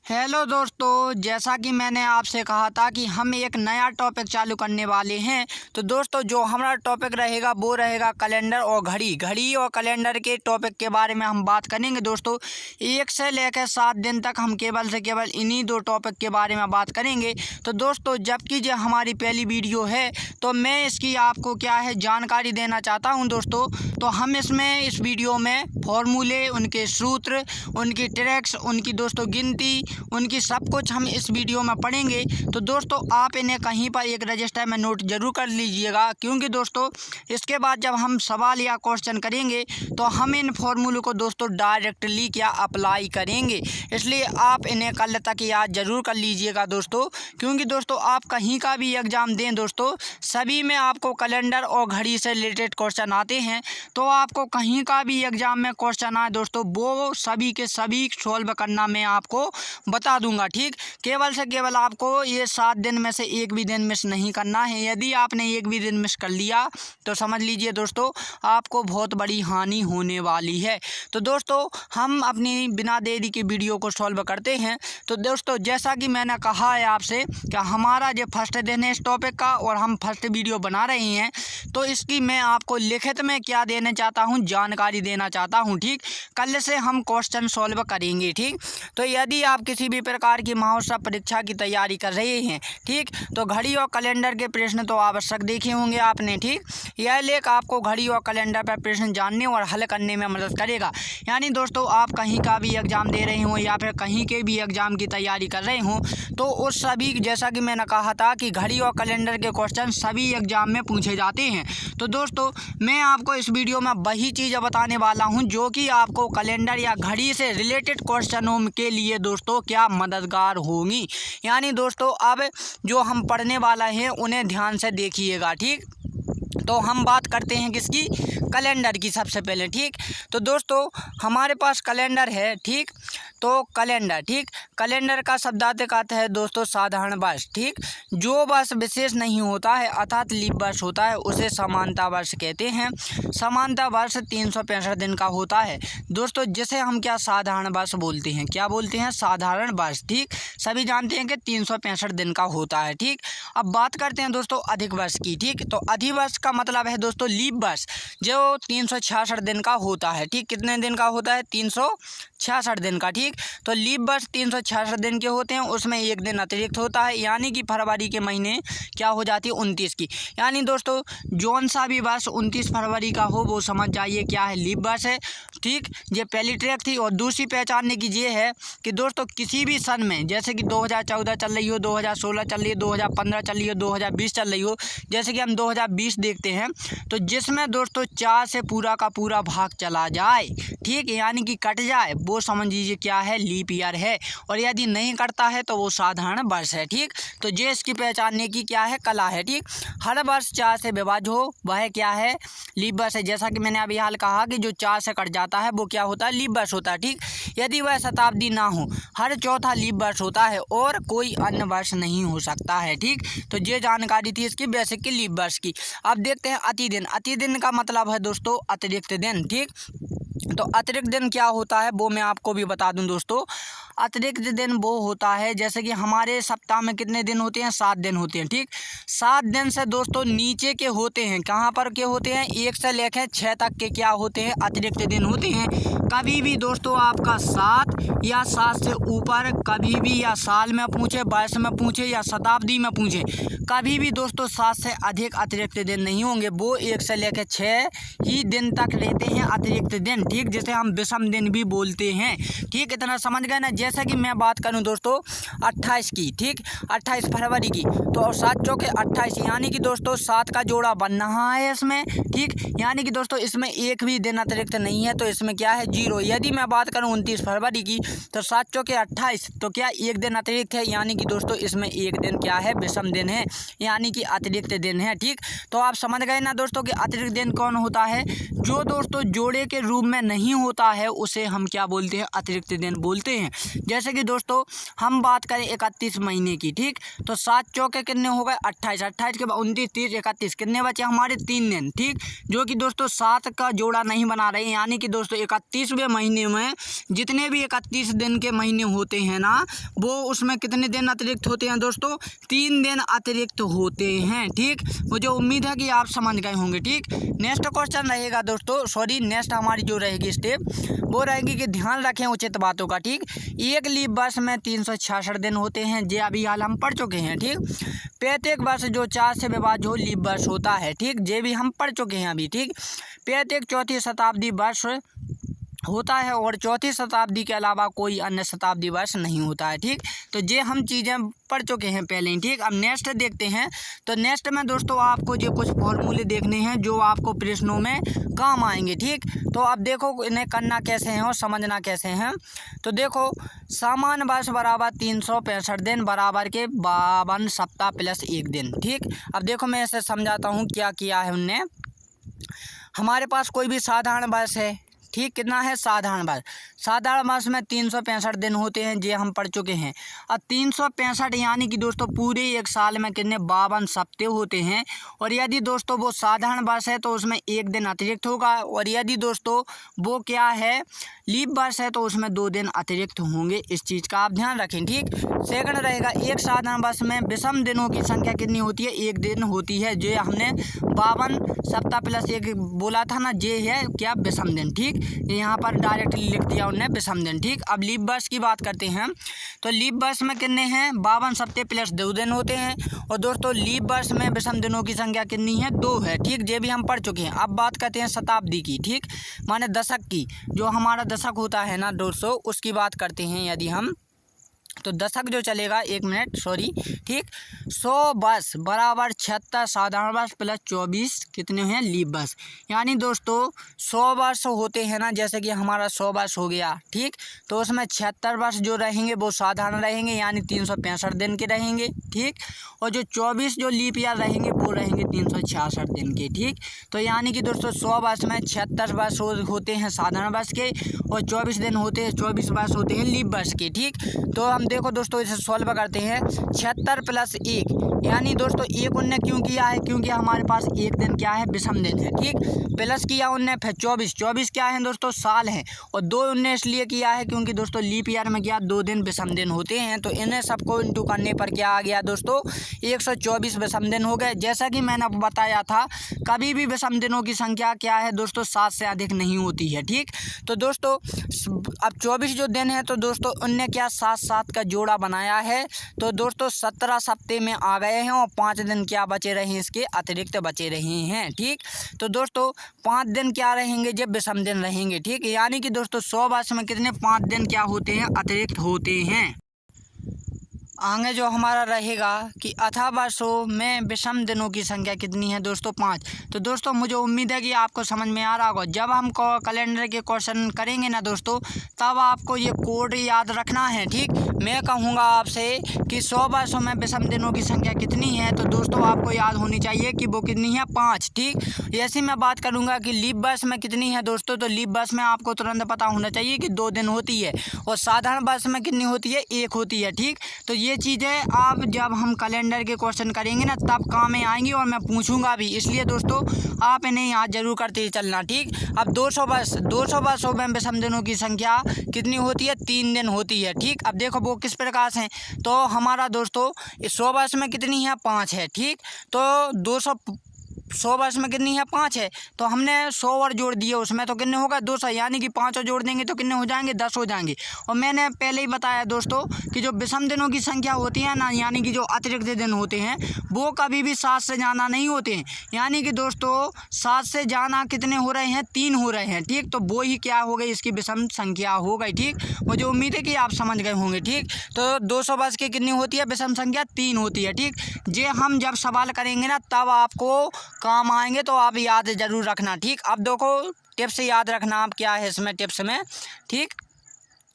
Hello दोस्तों, जैसा कि मैंने आपसे कहा था कि हम एक नया टॉपिक चालू करने वाले हैं। तो दोस्तों, जो हमारा टॉपिक रहेगा वो रहेगा कैलेंडर और घड़ी और कैलेंडर के टॉपिक के बारे में हम बात करेंगे। दोस्तों, 1 से लेकर 7 दिन तक हम केवल से केवल इन्हीं 2 टॉपिक के बारे में बात करेंगे। तो दोस्तों, जबकि जो हमारी पहली वीडियो है तो मैं इसकी आपको क्या है जानकारी देना चाहता हूँ। दोस्तों, तो हम इस वीडियो में फॉर्मूले, उनके सूत्र, उनकी ट्रिक्स, उनकी दोस्तों गिनती, उनकी सब कुछ हम इस वीडियो में पढ़ेंगे। तो दोस्तों, आप इन्हें कहीं पर एक रजिस्टर में नोट जरूर कर लीजिएगा, क्योंकि दोस्तों इसके बाद जब हम सवाल या क्वेश्चन करेंगे तो हम इन फॉर्मूलों को दोस्तों डायरेक्टली क्या अप्लाई करेंगे। इसलिए आप इन्हें कल तक याद जरूर कर लीजिएगा दोस्तों, क्योंकि दोस्तों आप कहीं का भी एग्ज़ाम दें दोस्तों, सभी में आपको कैलेंडर और घड़ी से रिलेटेड क्वेश्चन आते हैं। तो आपको कहीं का भी एग्ज़ाम में क्वेश्चन आए दोस्तों, वो सभी के सभी सॉल्व करना मैं आपको बता दूंगा। ठीक, केवल से केवल आपको ये 7 दिन में से एक भी दिन मिस नहीं करना है। यदि आपने एक भी दिन मिस कर लिया तो समझ लीजिए दोस्तों आपको बहुत बड़ी हानि होने वाली है। तो दोस्तों, हम अपनी बिना देरी की वीडियो को सॉल्व करते हैं। तो दोस्तों, जैसा कि मैंने कहा है आपसे कि हमारा जो फर्स्ट दिन है इस टॉपिक का और हम फर्स्ट वीडियो बना रहे हैं, तो इसकी मैं आपको लिखित में क्या देना चाहता हूँ, जानकारी देना चाहता हूँ। ठीक, कल से हम क्वेश्चन सॉल्व करेंगे। ठीक, तो यदि आप किसी भी प्रकार की महोत्सव परीक्षा की तैयारी कर रहे हैं, ठीक, तो घड़ी और कैलेंडर के प्रश्न तो आवश्यक देखे होंगे आपने। ठीक, यह लेख आपको घड़ी और कैलेंडर पर प्रश्न जानने और हल करने में मदद करेगा। यानी दोस्तों, आप कहीं का भी एग्ज़ाम दे रहे हों या फिर कहीं के भी एग्ज़ाम की तैयारी कर रहे हों, तो उस सभी, जैसा कि मैंने कहा था कि घड़ी और कैलेंडर के क्वेश्चन सभी एग्ज़ाम में पूछे जाते हैं। तो दोस्तों, मैं आपको इस वीडियो में वही चीज़ बताने वाला हूं जो कि आपको कैलेंडर या घड़ी से रिलेटेड क्वेश्चनों के लिए दोस्तों क्या मददगार होंगी। यानी दोस्तों, अब जो हम पढ़ने वाला है उन्हें ध्यान से देखिएगा। ठीक, तो हम बात करते हैं किसकी, कैलेंडर की सबसे पहले। ठीक, तो दोस्तों हमारे पास कैलेंडर है। ठीक, तो कैलेंडर, ठीक, कैलेंडर का शब्दार्थ आता है दोस्तों साधारण वर्ष। ठीक, जो वर्ष विशेष नहीं होता है अर्थात लीप वर्ष होता है उसे समानता वर्ष कहते हैं। समानता वर्ष 365 दिन का होता है दोस्तों, जिसे हम क्या साधारण वर्ष बोलते हैं। क्या बोलते हैं? साधारण वर्ष। ठीक, सभी जानते हैं कि 365 दिन का होता है। ठीक, अब बात करते हैं दोस्तों अधिक वर्ष की। ठीक, तो अधिक वर्ष का मतलब है दोस्तों लीप वर्ष, जो 366 दिन का होता है। ठीक, कितने दिन का होता है? 366 दिन का। ठीक, तो लीप वर्ष 366 दिन के होते हैं, उसमें एक दिन अतिरिक्त होता है, यानी कि फरवरी के महीने क्या हो जाती है 29 की। यानी दोस्तों जौन सा भी वर्ष 29 फरवरी का हो वो समझ जाइए क्या है, लीप वर्ष है। ठीक, ये पहली ट्रैक थी। और दूसरी पहचानने की ये है कि दोस्तों किसी भी सन में, जैसे कि 2014 चल रही हो, 2016 चल रही है, 2015 चल रही हो, 2020 चल रही हो, जैसे कि हम 2020 देखते हैं, तो जिसमें दोस्तों 4 से पूरा का पूरा भाग चला जाए, ठीक, यानी कि कट जाए, वो समझ लीजिए क्या है, लीप ईयर है। और यदि नहीं कटता है तो वो साधारण वर्ष है। ठीक, तो ये इसकी पहचानने की क्या है, कला है। ठीक, हर वर्ष 4 से विभाज्य हो वह क्या है, लीप वर्ष है। जैसा कि मैंने अभी हाल कहा कि जो 4 से कट जाता है वो क्या होता है, लीप वर्ष होता है। ठीक, यदि वह शताब्दी ना हो, हर चौथा लीप वर्ष होता है और कोई अन्य वर्ष नहीं हो सकता है। ठीक, तो ये जानकारी थी इसकी बेसिक की लीप वर्ष की। अब देखते हैं अति दिन। अति दिन का मतलब है दोस्तों अतिरिक्त दिन। ठीक, तो अतिरिक्त दिन क्या होता है वो मैं आपको भी बता दूं दोस्तों। अतिरिक्त दिन वो होता है, जैसे कि हमारे सप्ताह में कितने दिन होते हैं, 7 दिन होते हैं। ठीक, 7 दिन से दोस्तों नीचे के होते हैं, कहाँ पर के होते हैं, 1 से लेकर 6 तक के क्या होते हैं, अतिरिक्त दिन होते हैं। कभी भी दोस्तों आपका 7 या 7 से ऊपर कभी भी, या साल में पूछे, वर्ष में पूछे या शताब्दी में पूछे, कभी भी दोस्तों 7 से अधिक अतिरिक्त दिन नहीं होंगे। वो 1 से लेकर 6 ही दिन तक रहते हैं अतिरिक्त दिन। ठीक, जिसे हम विषम दिन भी बोलते हैं। ठीक, इतना समझ गए ना। जैसे कि मैं बात करूं दोस्तों 28 की, ठीक, 28 फरवरी की, तो 7 चौके 28, यानी कि दोस्तों 7 का जोड़ा बन रहा है इसमें। ठीक, यानी कि दोस्तों इसमें एक भी दिन अतिरिक्त नहीं है, तो इसमें क्या है, 0। यदि मैं बात करूं 29 फरवरी की, तो 7 चौके 28, तो क्या एक दिन अतिरिक्त है, यानी कि दोस्तों इसमें एक दिन क्या है, विषम दिन है, यानी कि अतिरिक्त दिन है। ठीक, तो आप समझ गए ना दोस्तों कि अतिरिक्त दिन कौन होता है, जो दोस्तों जोड़े के रूप में नहीं होता है उसे हम क्या बोलते हैं, अतिरिक्त दिन बोलते हैं। जैसे कि दोस्तों हम बात करें 31 महीने की, ठीक, तो 7 चौके कितने हो गए 28, 28 के बाद 29, 30, 31 कितने बचे हमारे 3 दिन, ठीक, जो कि दोस्तों 7 का जोड़ा नहीं बना रहे हैं। यानी कि दोस्तों 31वें महीने में जितने भी 31 दिन के महीने होते हैं ना, वो उसमें कितने दिन अतिरिक्त होते हैं दोस्तों, 3 दिन अतिरिक्त होते हैं, ठीक। मुझे उम्मीद है कि आप समझ गए होंगे, ठीक। नेक्स्ट क्वेश्चन रहेगा दोस्तों, सॉरी नेक्स्ट हमारी जो रहेगी स्टेप वो रहेगी कि ध्यान रखें उचित बातों का, ठीक। एक लीप वर्ष में 366 दिन होते हैं, जे अभी हाल हम पढ़ चुके हैं, ठीक। प्रत्येक वर्ष जो 4 से विभाज्य हो लीप वर्ष होता है, ठीक, जे भी हम पढ़ चुके हैं अभी, ठीक। प्रत्येक चौथी शताब्दी वर्ष होता है और चौथी शताब्दी के अलावा कोई अन्य शताब्दी वर्ष नहीं होता है, ठीक। तो ये हम चीज़ें पढ़ चुके हैं पहले ही, ठीक। अब नेक्स्ट देखते हैं। तो नेक्स्ट में दोस्तों आपको जो कुछ फॉर्मूले देखने हैं जो आपको प्रश्नों में काम आएंगे, ठीक। तो अब देखो इन्हें करना कैसे है और समझना कैसे हैं। तो देखो सामान्य वर्ष बराबर 365 दिन बराबर के 52 सप्ताह प्लस 1 दिन, ठीक। अब देखो मैं इसे समझाता हूँ क्या किया है उनने। हमारे पास कोई भी साधारण वर्ष है, ठीक, कितना है साधारण वर्ष। साधारण वर्ष में 365 दिन होते हैं, ये हम पढ़ चुके हैं। अब 365 यानी कि दोस्तों पूरे एक साल में कितने 52 सप्ताह होते हैं। और यदि दोस्तों वो साधारण वर्ष है तो उसमें 1 दिन अतिरिक्त होगा, और यदि दोस्तों वो क्या है लीप वर्ष है तो उसमें 2 दिन अतिरिक्त होंगे। इस चीज़ का आप ध्यान रखें, ठीक। सेकंड रहेगा एक साधारण वर्ष में विषम दिनों की संख्या कितनी होती है, 1 दिन होती है। जो हमने 52 सप्ताह प्लस 1 बोला था ना, ये है क्या विषम दिन, ठीक। यहाँ पर डायरेक्टली लिख दिया उन्होंने विषम दिन, ठीक। अब लीप वर्ष की बात करते हैं। तो लीप वर्ष में कितने हैं 52 सप्ताह प्लस 2 दिन होते हैं। और दोस्तों लीप वर्ष में विषम दिनों की संख्या कितनी है 2 है, ठीक। ये भी हम पढ़ चुके हैं। अब बात करते हैं शताब्दी की, ठीक, माने दशक की। जो हमारा दशक होता है ना दोस्तों उसकी बात करते हैं यदि हम, तो दशक जो चलेगा 1 मिनट सॉरी, ठीक। 100 वर्ष बराबर 76 साधारण वर्ष प्लस 24 कितने हैं लीप वर्ष। यानी दोस्तों 100 वर्ष होते हैं ना, जैसे कि हमारा 100 वर्ष हो गया, ठीक। तो उसमें 76 वर्ष जो रहेंगे वो साधारण रहेंगे, यानी 365 दिन के रहेंगे, ठीक। और जो 24 जो लीप ईयर रहेंगे वो रहेंगे 366 दिन के, ठीक। तो यानी कि दोस्तों 100 वर्ष में 76 वर्ष होते हैं साधारण वर्ष के, और 24 दिन होते हैं 24 वर्ष होते हैं लीप वर्ष के, ठीक। तो हम देखो दोस्तों इसे सॉल्व करते हैं। 76 प्लस 1 यानी दोस्तों 1 उनने क्यों किया है, क्योंकि हमारे पास 1 दिन क्या है विषम दिन है, ठीक। प्लस किया उनने, फिर 24 क्या है दोस्तों साल है, और 2 उनने इसलिए किया है क्योंकि दोस्तों लीप ईयर में क्या 2 दिन विषम दिन होते हैं। तो इन्हें सबको इंटू करने पर क्या आ गया दोस्तों 124 विषम दिन हो गए। जैसा कि मैंने आपको बताया था कभी भी विषम दिनों की संख्या क्या है दोस्तों 7 से अधिक नहीं होती है, ठीक। तो दोस्तों अब 24 जो दिन है तो दोस्तों उनने क्या 7 का जोड़ा बनाया है, तो दोस्तों 17 सप्ताह में आ गए हैं, और 5 दिन क्या बचे रहे इसके अतिरिक्त बचे रहे हैं, ठीक। तो दोस्तों 5 दिन क्या रहेंगे जब विषम दिन रहेंगे, ठीक। यानी कि दोस्तों 100 वर्ष में कितने 5 दिन क्या होते हैं अतिरिक्त होते हैं। आगे जो हमारा रहेगा कि अथा वर्षों में विषम दिनों की संख्या कितनी है दोस्तों 5। तो दोस्तों मुझे उम्मीद है कि आपको समझ में आ रहा होगा। जब हम कैलेंडर के क्वेश्चन करेंगे ना दोस्तों तब आपको ये कोड याद रखना है, ठीक। मैं कहूँगा आपसे कि 100 वर्षों में विषम दिनों की संख्या कितनी है, तो दोस्तों आपको याद होनी चाहिए कि वो कितनी है 5, ठीक। ऐसे मैं बात करूँगा कि लीप वर्ष में कितनी है दोस्तों, तो लीप वर्ष में आपको तुरंत पता होना चाहिए कि 2 दिन होती है, और साधारण वर्ष में कितनी होती है 1 होती है, ठीक। तो ये चीज़ें आप जब हम कैलेंडर के क्वेश्चन करेंगे ना तब काम में आएंगी, और मैं पूछूंगा भी, इसलिए दोस्तों आप इन्हें याद जरूर करते चलना, ठीक। अब 200 वर्षों में विषम दिनों की संख्या कितनी होती है 3 दिन होती है, ठीक। अब देखो वो किस प्रकार से, तो हमारा दोस्तों 100 वर्ष में कितनी है 5 है, ठीक। तो 100 वर्ष में कितनी है 5 है, तो हमने 100 और जोड़ दिए उसमें, तो कितने होगा 200, यानी कि 5 और जोड़ देंगे तो कितने हो जाएंगे 10 हो जाएंगे। और मैंने पहले ही बताया दोस्तों कि जो विषम दिनों की संख्या होती है ना, यानी कि जो अतिरिक्त दिन होते हैं वो कभी भी 7 से ज़्यादा नहीं होते हैं। यानी कि दोस्तों 7 से ज़्यादा कितने हो रहे हैं 3 हो रहे हैं, ठीक। तो वो ही क्या हो गई इसकी विषम संख्या हो गई, ठीक। मुझे उम्मीद है कि आप समझ गए होंगे, ठीक। तो 200 वर्ष की कितनी होती है विषम संख्या 3 होती है, ठीक। ये हम जब सवाल करेंगे ना तब आपको काम आएंगे, तो आप याद जरूर रखना, ठीक। अब देखो टिप्स याद रखना आप क्या है इसमें टिप्स में, ठीक।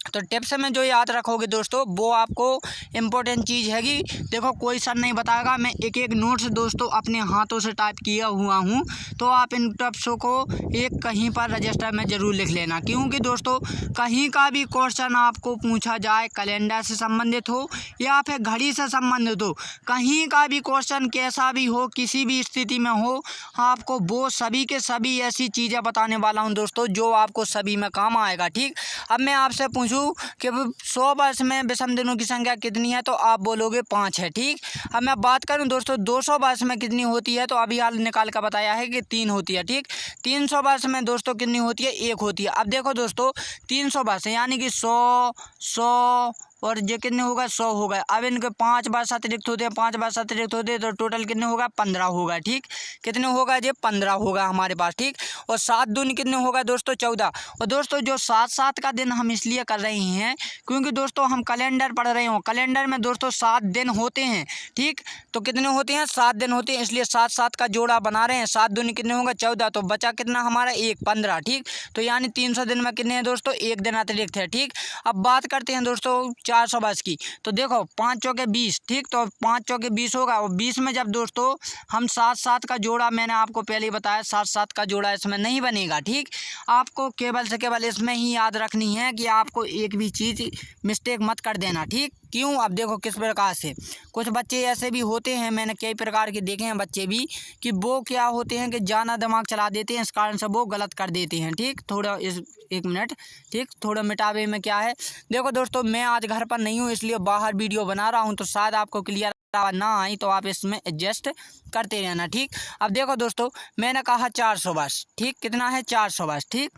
तो टिप्स में जो याद रखोगे दोस्तों वो आपको इम्पोर्टेंट चीज़ हैगी। देखो कोई सर नहीं बताएगा, मैं एक एक नोट्स दोस्तों अपने हाथों से टाइप किया हुआ हूँ। तो आप इन टिप्सों को एक कहीं पर रजिस्टर में ज़रूर लिख लेना, क्योंकि दोस्तों कहीं का भी क्वेश्चन आपको पूछा जाए, कैलेंडर से संबंधित हो या फिर घड़ी से संबंधित हो, कहीं का भी क्वेश्चन कैसा भी हो, किसी भी स्थिति में हो, आपको वो सभी के सभी ऐसी चीज़ें बताने वाला हूँ दोस्तों जो आपको सभी में काम आएगा। ठीक, अब मैं आपसे पूछूं कि 100 वर्ष में विषम दिनों की संख्या कितनी है, तो आप बोलोगे 5 है। ठीक, अब मैं बात करूं दोस्तों 200 वर्ष में कितनी होती है, तो अभी हाल निकाल कर बताया है कि 3 होती है। ठीक, 300 वर्ष में दोस्तों कितनी होती है, 1 होती है। अब देखो दोस्तों 300 वर्ष यानी कि 100 और ये कितने होगा, 100 होगा। अब इनके 5 वर्ष अतिरिक्त होते हैं, 5 वर्ष अतिरिक्त होते हैं, तो टोटल कितने होगा, 15 होगा। ठीक, कितने होगा, ये 15 होगा हमारे पास। ठीक, और 7 दूनी कितने होगा दोस्तों, 14। और दोस्तों जो 7 का दिन हम इसलिए कर रहे हैं क्योंकि दोस्तों हम कैलेंडर पढ़ रहे हो, कैलेंडर में दोस्तों 7 दिन होते हैं। ठीक, तो कितने होते हैं, 7 दिन होते हैं, इसलिए 7 का जोड़ा बना रहे हैं। 7 दूनी कितने होगा, 14, तो बचा कितना हमारा 1, 15। ठीक, तो यानी 300 दिन में कितने हैं दोस्तों, 1 दिन अतिरिक्त है। ठीक, अब बात करते हैं दोस्तों 400 वर्ष की। तो देखो 5 चौके 20। ठीक, तो 5 चौके 20 होगा, और 20 में जब दोस्तों हम 7 का जोड़ा, मैंने आपको पहले ही बताया 7 का जोड़ा इसमें नहीं बनेगा। ठीक, आपको केवल से केवल इसमें ही याद रखनी है कि आपको एक भी चीज़ मिस्टेक मत कर देना। ठीक, क्यों, अब देखो किस प्रकार से कुछ बच्चे ऐसे भी होते हैं, मैंने कई प्रकार के देखे हैं बच्चे भी, कि वो क्या होते हैं कि जाना दिमाग चला देते हैं, इस कारण से वो गलत कर देते हैं। ठीक, थोड़ा इस 1 मिनट, ठीक, थोड़ा मिटावे में क्या है, देखो दोस्तों मैं आज घर पर नहीं हूँ इसलिए बाहर वीडियो बना रहा हूँ, तो शायद आपको क्लियर ना आई तो आप इसमें एडजस्ट करते रहना। ठीक, अब देखो दोस्तों मैंने कहा 400 वर्ष। ठीक, कितना है, 400 वर्ष। ठीक,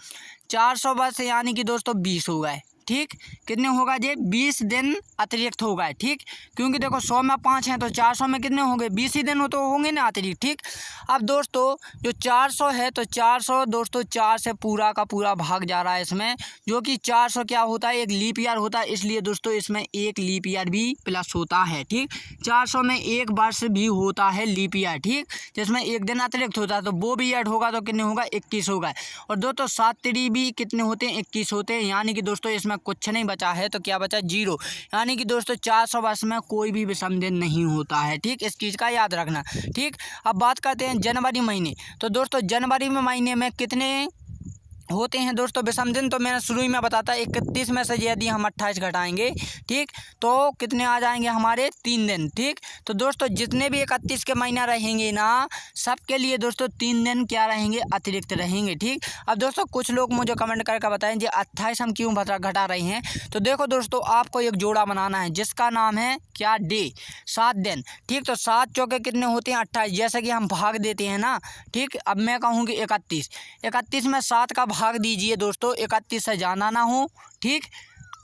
400 वर्ष यानी कि दोस्तों 20 हो गए। ठीक, कितने होगा ये, 20 दिन अतिरिक्त हो गए। ठीक, क्योंकि देखो 100 में 5 हैं तो 400 में कितने होंगे, 20 ही दिन हो तो होंगे ना अतिरिक्त। ठीक, अब दोस्तों जो 400 है तो 400 दोस्तों 4 से पूरा का पूरा भाग जा रहा है इसमें, जो कि 400 क्या होता है, एक लीप ईयर होता है, इसलिए दोस्तों इसमें एक लीप ईयर भी प्लस होता है। ठीक, 400 में एक वर्ष भी होता है लीप ईयर। ठीक, जिसमें एक दिन अतिरिक्त होता है, तो वो भी ऐड होगा तो कितने होगा, 21 होगा। और दोस्तों 7 3 भी कितने होते हैं, 21 होते हैं, यानी कि दोस्तों इसमें कुछ नहीं बचा है, तो क्या बचा, 0। यानी कि दोस्तों 400 वर्ष में कोई भी विषम दिन नहीं होता है। ठीक, इस चीज़ का याद रखना। ठीक, अब बात करते हैं जनवरी महीने। तो दोस्तों जनवरी में महीने में कितने होते हैं दोस्तों विषम दिन, तो मैंने शुरू ही में बताता 31 में से यदि हम 28 घटाएंगे, ठीक, तो कितने आ जाएंगे हमारे, 3 दिन। ठीक, तो दोस्तों जितने भी 31 के महीना रहेंगे ना, सबके लिए दोस्तों 3 दिन क्या रहेंगे, अतिरिक्त रहेंगे। ठीक, अब दोस्तों कुछ लोग मुझे कमेंट करके बताएं जी 28 हम क्यों घटा रहे हैं। तो देखो दोस्तों आपको एक जोड़ा बनाना है जिसका नाम है क्या, डे, 7 दिन। ठीक, तो 7 चौके कितने होते हैं, 28, जैसे कि हम भाग देते हैं ना। ठीक, अब मैं कहूँ कि 31 में 7 का भाग दीजिए दोस्तों, 31 से जाना ना हो। ठीक,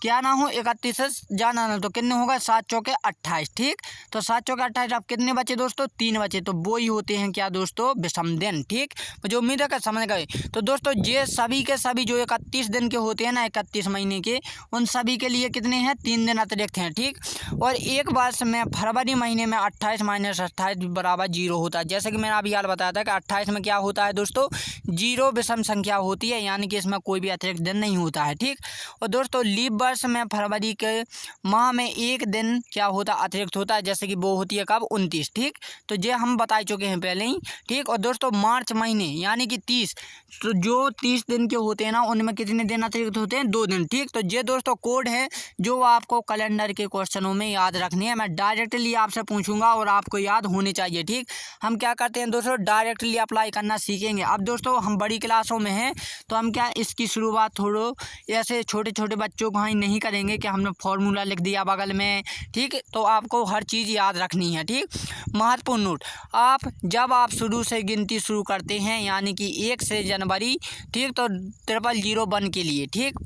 क्या ना हो, 31 से जाना ना, तो कितने होगा, 7 चौके 28। ठीक, तो 7 चौके 28, अब कितने बचे दोस्तों, 3 बचे, तो वो ही होते हैं क्या दोस्तों, विषम दिन। ठीक, मुझे उम्मीद है कि समझ गए। तो दोस्तों ये सभी के सभी जो 31 दिन के होते हैं ना, 31 महीने के, उन सभी के लिए कितने हैं, 3 दिन अतिरिक्त हैं। ठीक, और एक वर्ष में फरवरी महीने में 28 - 28 बराबर 0 होता है। जैसे कि मैंने अभी हाल बताया था कि 28 में क्या होता है दोस्तों, 0 विषम संख्या होती है, यानी कि इसमें कोई भी अतिरिक्त दिन नहीं होता है। ठीक, और दोस्तों लीप वर्ष में फरवरी के माह में एक दिन क्या होता है, अतिरिक्त होता है, जैसे कि वो होती है कब, 29। ठीक, तो ये हम बता चुके हैं पहले ही। ठीक, और दोस्तों मार्च महीने यानी कि 30, तो जो 30 दिन के होते हैं ना, उनमें कितने दिन अतिरिक्त होते हैं, 2 दिन। ठीक, तो ये दोस्तों कोड है जो आपको कैलेंडर के क्वेश्चनों में याद रखनी है। मैं डायरेक्टली आपसे पूछूंगा और आपको याद होने चाहिए। ठीक, हम क्या करते हैं दोस्तों, डायरेक्टली अप्लाई करना सीखेंगे। अब दोस्तों हम बड़ी क्लासों में हैं तो हम क्या इसकी शुरुआत थोड़ो ऐसे छोटे छोटे बच्चों को ही नहीं करेंगे कि हमने फॉर्मूला लिख दिया बगल में। ठीक, तो आपको हर चीज़ याद रखनी है। ठीक, महत्वपूर्ण नोट, आप जब आप शुरू से गिनती शुरू करते हैं यानी कि 1 से जनवरी, ठीक, तो 0001 के लिए, ठीक,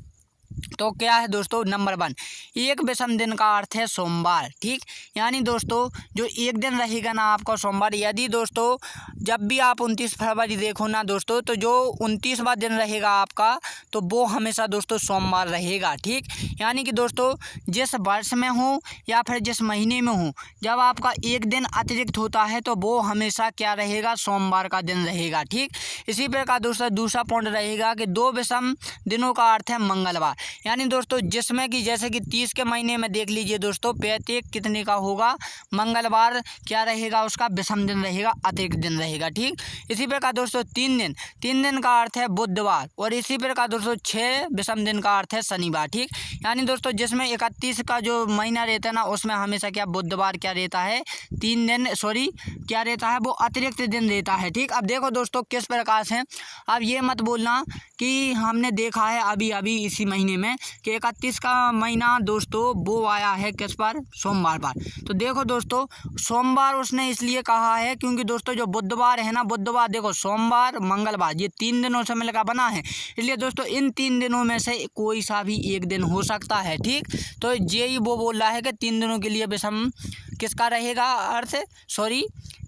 तो क्या है दोस्तों, नंबर 1, एक विषम दिन का अर्थ है सोमवार। ठीक, यानी दोस्तों जो एक दिन रहेगा ना आपका सोमवार, यदि दोस्तों जब भी आप 29 फरवरी देखो ना दोस्तों, तो जो 29वां दिन रहेगा आपका, तो वो हमेशा दोस्तों सोमवार रहेगा। ठीक, यानी कि दोस्तों जिस वर्ष में हो या फिर जिस महीने में हो, जब आपका एक दिन अतिरिक्त होता है तो वो हमेशा क्या रहेगा, सोमवार का दिन रहेगा। ठीक, इसी प्रकार दोस्तों दूसरा पॉइंट रहेगा कि 2 विषम दिनों का अर्थ है मंगलवार। यानी दोस्तों जिसमें कि जैसे कि 30 के महीने में देख लीजिए दोस्तों, प्रत्येक कितने का होगा, मंगलवार क्या रहेगा, उसका विषम दिन रहेगा, अतिरिक्त दिन रहेगा। ठीक, इसी प्रकार दोस्तों 3 दिन का अर्थ है बुधवार, और इसी प्रकार दोस्तों 6 विषम दिन का अर्थ है शनिवार। ठीक, यानी दोस्तों जिसमें 31 का जो महीना रहता है ना, उसमें हमेशा क्या बुधवार क्या रहता है, 3 दिन क्या रहता है, वो अतिरिक्त दिन रहता है। ठीक, अब देखो दोस्तों किस प्रकार से, अब ये मत बोलना कि हमने देखा है अभी अभी इसी महीने में कि 31 का महीना दोस्तों वो आया है किस पर, सोमवार पर। तो देखो दोस्तों सोमवार उसने इसलिए कहा है क्योंकि दोस्तों जो बुधवार है ना, बुधवार देखो सोमवार मंगलवार ये 3 दिनों से मिलकर बना है, इसलिए दोस्तों इन 3 दिनों में से कोई सा भी एक दिन हो सकता है। ठीक, तो यही वो बोल रहा है कि 3 दिनों के लिए विषम किसका रहेगा अर्थ,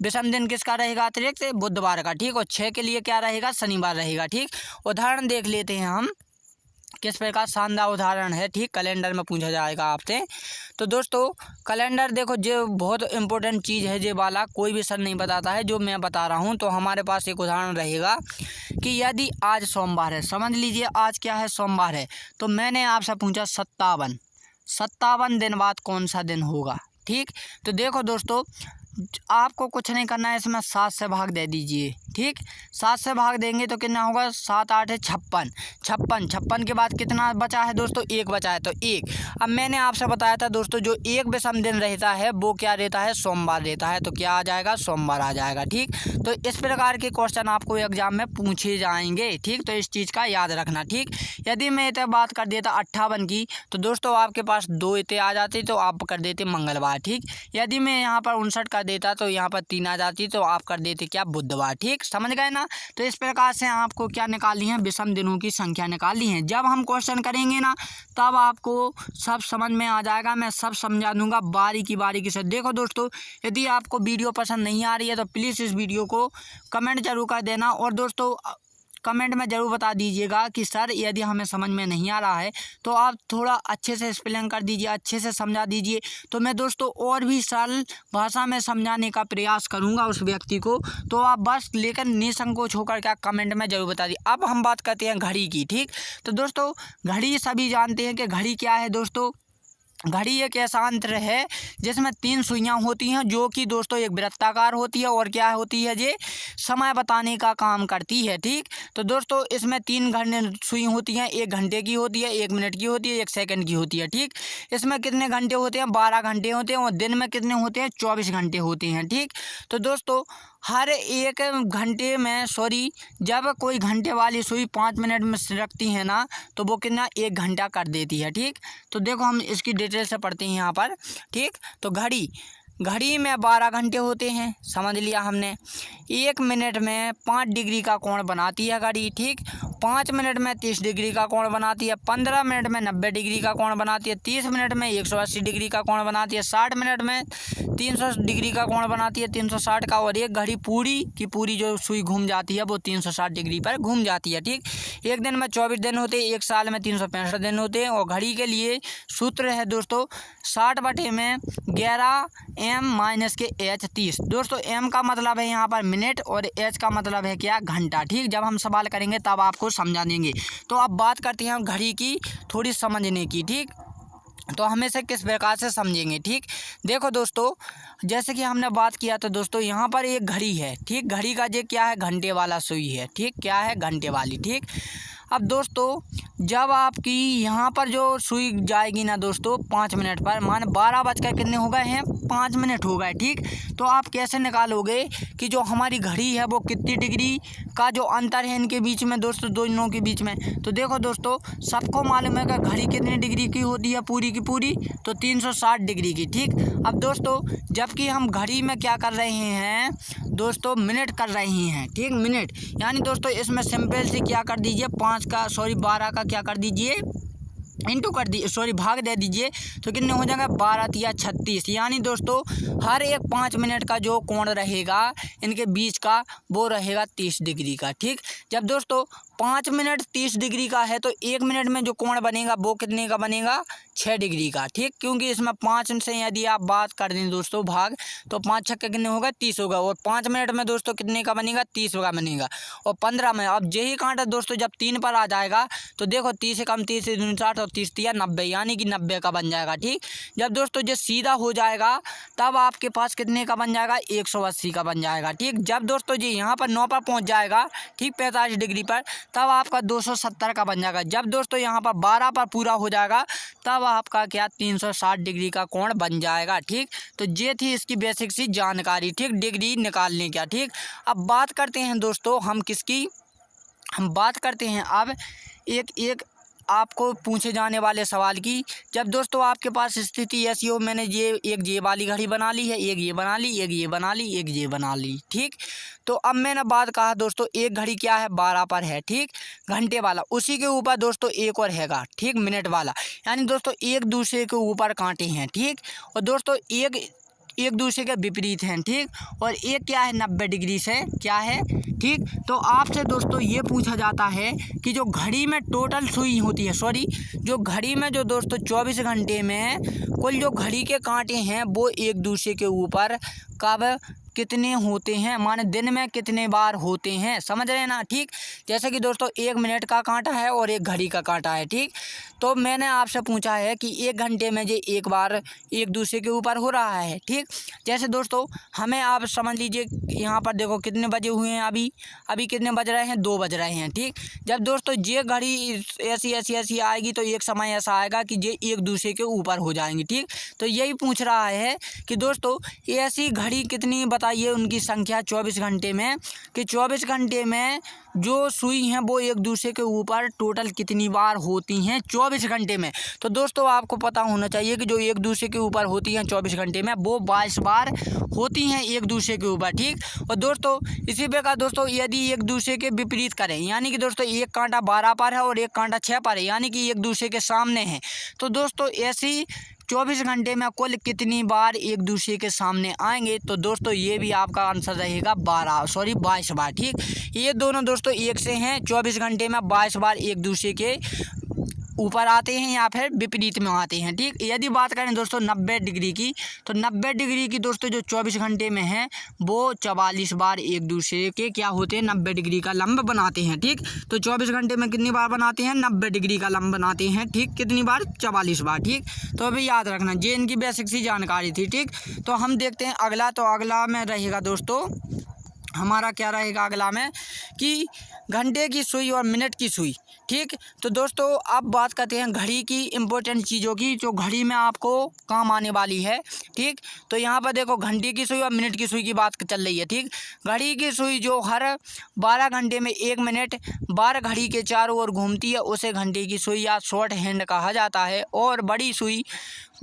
विषम दिन किसका रहेगा, अतिरिक्त बुधवार का। ठीक, और 6 के लिए क्या रहेगा, शनिवार रहेगा। ठीक, उदाहरण देख लेते हैं हम किस प्रकार, शानदार उदाहरण है। ठीक, कैलेंडर में पूछा जाएगा आपसे। तो दोस्तों कैलेंडर देखो जो बहुत इंपॉर्टेंट चीज़ है, ये वाला कोई भी सर नहीं बताता है जो मैं बता रहा हूँ। तो हमारे पास एक उदाहरण रहेगा कि यदि आज सोमवार है, समझ लीजिए आज क्या है, सोमवार है, तो मैंने आपसे पूछा 57 दिन बाद कौन सा दिन होगा। ठीक, तो देखो दोस्तों आपको कुछ नहीं करना है, इसमें 7 से भाग दे दीजिए। ठीक, 7 से भाग देंगे तो कितना होगा, 7 8 है 56 के बाद कितना बचा है दोस्तों, 1 बचा है, तो 1। अब मैंने आपसे बताया था दोस्तों जो एक विषम दिन रहता है वो क्या रहता है, सोमवार रहता है, तो क्या आ जाएगा, सोमवार आ जाएगा। ठीक, तो इस प्रकार के क्वेश्चन आपको एग्जाम में पूछे जाएंगे। ठीक, तो इस चीज़ का याद रखना। ठीक, यदि मैं इतने बात कर देता 58 की, तो दोस्तों आपके पास 2 इतने आ जाते, तो आप कर देते मंगलवार। ठीक, यदि मैं यहाँ पर 59 कर देता तो यहाँ पर 3 आ जाती, तो आप कर देते क्या, बुधवार। ठीक, समझ गए ना। तो इस प्रकार से आपको क्या निकालनी है, विषम दिनों की संख्या निकालनी है। जब हम क्वेश्चन करेंगे ना तब आपको सब समझ में आ जाएगा, मैं सब समझा दूंगा बारीकी से। देखो दोस्तों यदि आपको वीडियो पसंद नहीं आ रही है तो प्लीज़ इस वीडियो को कमेंट जरूर कर देना, और दोस्तों कमेंट में ज़रूर बता दीजिएगा कि सर यदि हमें समझ में नहीं आ रहा है तो आप थोड़ा अच्छे से एक्सप्लेन कर दीजिए, अच्छे से समझा दीजिए, तो मैं दोस्तों और भी सरल भाषा में समझाने का प्रयास करूंगा उस व्यक्ति को। तो आप बस लेकर निसंकोच होकर क्या कमेंट में ज़रूर बता दीजिए। अब हम बात करते हैं घड़ी की। ठीक, तो दोस्तों घड़ी सभी जानते हैं कि घड़ी क्या है दोस्तों, घड़ी एक ऐसा यंत्र है जिसमें 3 सुइयां होती हैं जो कि दोस्तों एक वृत्ताकार होती है और क्या होती है, ये समय बताने का काम करती है। ठीक, तो दोस्तों इसमें 3 घंटे सुई होती हैं, 1 घंटे की होती है, 1 मिनट की होती है, 1 सेकंड की होती है। ठीक, इसमें कितने घंटे होते हैं, 12 घंटे होते हैं, और दिन में कितने होते हैं, 24 घंटे होते हैं। ठीक, तो दोस्तों हर एक घंटे में जब कोई घंटे वाली सुई 5 मिनट में रखती है ना तो वो कितना 1 घंटा कर देती है। ठीक, तो देखो हम इसकी डिटेल से पढ़ते हैं यहाँ पर। ठीक, तो घड़ी में 12 घंटे होते हैं, समझ लिया हमने। 1 मिनट में 5 डिग्री का कोण बनाती है घड़ी। ठीक, 5 मिनट में 30 डिग्री का कोण बनाती है, 15 मिनट में 90 डिग्री का कोण बनाती है, 30 मिनट में 180 डिग्री का कोण बनाती है, 60 मिनट में 300 डिग्री का कोण बनाती है, 360 का, और एक घड़ी पूरी की पूरी जो सुई घूम जाती है वो 360 डिग्री पर घूम जाती है। ठीक, एक दिन में 24 दिन होते हैं, एक साल में 365 दिन होते हैं, और घड़ी के लिए सूत्र है दोस्तों 60/11 M-H 30। दोस्तों M का मतलब है यहाँ पर मिनट और H का मतलब है क्या, घंटा। ठीक, जब हम सवाल करेंगे तब आपको समझा देंगे। तो अब बात करते हैं घड़ी की थोड़ी समझने की। ठीक, तो हमें से किस प्रकार से समझेंगे। ठीक, देखो दोस्तों जैसे कि हमने बात किया तो दोस्तों यहाँ पर एक घड़ी है। ठीक, घड़ी का ये क्या है, घंटे वाला सुई है। ठीक, क्या है, घंटे वाली। ठीक, अब दोस्तों जब आपकी यहाँ पर जो सुई जाएगी ना दोस्तों 5 मिनट पर, मान 12 बजकर कितने हो गए हैं, 5 मिनट हो गए। ठीक, तो आप कैसे निकालोगे कि जो हमारी घड़ी है वो कितनी डिग्री का जो अंतर है इनके बीच में दोस्तों, दोनों के बीच में। तो देखो दोस्तों सबको मालूम है कि घड़ी कितने डिग्री की होती है, पूरी की पूरी तो 360 डिग्री की। ठीक, अब दोस्तों जबकि हम घड़ी में क्या कर रहे हैं दोस्तों, मिनट कर रहे हैं। ठीक, मिनट, यानी दोस्तों इसमें सिंपल से क्या कर दीजिए, 12 का क्या कर दीजिए, इंटू कर दीजिए, भाग दे दीजिए, तो कितने हो जाएगा, 12 या 36। यानी दोस्तों हर एक 5 मिनट का जो कोण रहेगा इनके बीच का वो रहेगा 30 डिग्री का। ठीक, जब दोस्तों 5 मिनट 30 डिग्री का है तो 1 मिनट में जो कोण बनेगा वो कितने का बनेगा, 6 डिग्री का। ठीक, क्योंकि इसमें 5 से यदि आप बात कर दें दोस्तों भाग, तो 5 छक्के कितने होगा, 30 होगा। और 5 मिनट में दोस्तों कितने का बनेगा, 30 का बनेगा। और 15 में अब यही कांटा दोस्तों जब 3 पर आ जाएगा तो देखो 30 से कम 30 से 59 और 30 या 90, यानी कि 90 का बन जाएगा। ठीक, जब दोस्तों जो सीधा हो जाएगा तब आपके पास कितने का बन जाएगा, 180 का बन जाएगा। ठीक, जब दोस्तों जी यहाँ पर 9 पर पहुँच जाएगा, ठीक 45 डिग्री पर, तब आपका 270 का बन जाएगा। जब दोस्तों यहाँ पर 12 पर पूरा हो जाएगा तब आपका क्या 360 डिग्री का कोण बन जाएगा। ठीक, तो ये थी इसकी बेसिक सी जानकारी। ठीक, डिग्री निकालने क्या। ठीक, अब बात करते हैं दोस्तों हम किसकी, हम बात करते हैं अब एक एक आपको पूछे जाने वाले सवाल की। जब दोस्तों आपके पास स्थिति ऐसी हो, मैंने ये वाली घड़ी बना ली है, एक ये बना ली, एक ये बना ली, एक ये बना ली। ठीक, तो अब मैंने बात कहा दोस्तों एक घड़ी क्या है, 12 पर है। ठीक, घंटे वाला, उसी के ऊपर दोस्तों एक और हैगा, ठीक, मिनट वाला, यानी दोस्तों एक दूसरे के ऊपर कांटे हैं। ठीक, और दोस्तों एक दूसरे के विपरीत हैं। ठीक, और एक क्या है, 90 डिग्री से क्या है। ठीक, तो आपसे दोस्तों ये पूछा जाता है कि जो घड़ी में टोटल सुई होती है, जो घड़ी में जो दोस्तों 24 घंटे में कुल जो घड़ी के कांटे हैं वो एक दूसरे के ऊपर कब कितने होते हैं, माने दिन में कितने बार होते हैं, समझ रहे हैं ना। ठीक, जैसे कि दोस्तों 1 मिनट का कांटा है और एक घड़ी का कांटा है। ठीक, तो मैंने आपसे पूछा है कि 1 घंटे में जो एक बार एक दूसरे के ऊपर हो रहा है। ठीक, जैसे दोस्तों हमें आप समझ लीजिए यहाँ पर देखो कितने बजे हुए हैं, अभी कितने बज रहे हैं, 2 बज रहे हैं। ठीक, जब दोस्तों ये घड़ी ऐसी आएगी तो एक समय ऐसा आएगा कि ये एक दूसरे के ऊपर हो जाएंगी। ठीक, तो यही पूछ रहा है कि दोस्तों ऐसी घड़ी कितनी बताइए उनकी संख्या 24 घंटे में, कि 24 घंटे में जो सुई हैं वो एक दूसरे के ऊपर टोटल कितनी बार होती हैं 24 घंटे में। तो दोस्तों आपको पता होना चाहिए कि जो एक दूसरे के ऊपर होती हैं 24 घंटे में वो 22 बार होती हैं एक दूसरे के ऊपर। ठीक, और दोस्तों इसी प्रकार दोस्तों यदि एक दूसरे के विपरीत करें, यानी कि दोस्तों एक कांटा 12 पर है और एक कांटा 6 पर है, यानी कि एक दूसरे के सामने है, तो दोस्तों ऐसी 24 घंटे में कुल कितनी बार एक दूसरे के सामने आएंगे। तो दोस्तों ये भी आपका आंसर रहेगा 22 बार। ठीक, ये दोनों दोस्तों एक से हैं, 24 घंटे में 22 बार एक दूसरे के ऊपर आते हैं या फिर विपरीत में आते हैं। ठीक, यदि बात करें दोस्तों 90 डिग्री की, तो 90 डिग्री की दोस्तों जो 24 घंटे में है वो 44 बार एक दूसरे के क्या होते हैं, 90 डिग्री का लंब बनाते हैं। ठीक, तो 24 घंटे में कितनी बार बनाते हैं, 90 डिग्री का लंब बनाते हैं। ठीक, कितनी बार, 44 बार। ठीक, तो अभी याद रखना, ये इनकी बेसिक सी जानकारी थी। ठीक, तो हम देखते हैं अगला। तो अगला में रहेगा दोस्तों हमारा क्या रहेगा अगला में, कि घंटे की सुई और मिनट की सुई। ठीक, तो दोस्तों अब बात करते हैं घड़ी की इम्पोर्टेंट चीज़ों की, जो घड़ी में आपको काम आने वाली है। ठीक, तो यहाँ पर देखो घंटे की सुई और मिनट की सुई की बात चल रही है। ठीक, घड़ी की सुई जो हर 12 घंटे में 1 मिनट बार घड़ी के चारों ओर घूमती है उसे घंटे की सुई या शॉर्ट हैंड कहा जाता है। और बड़ी सुई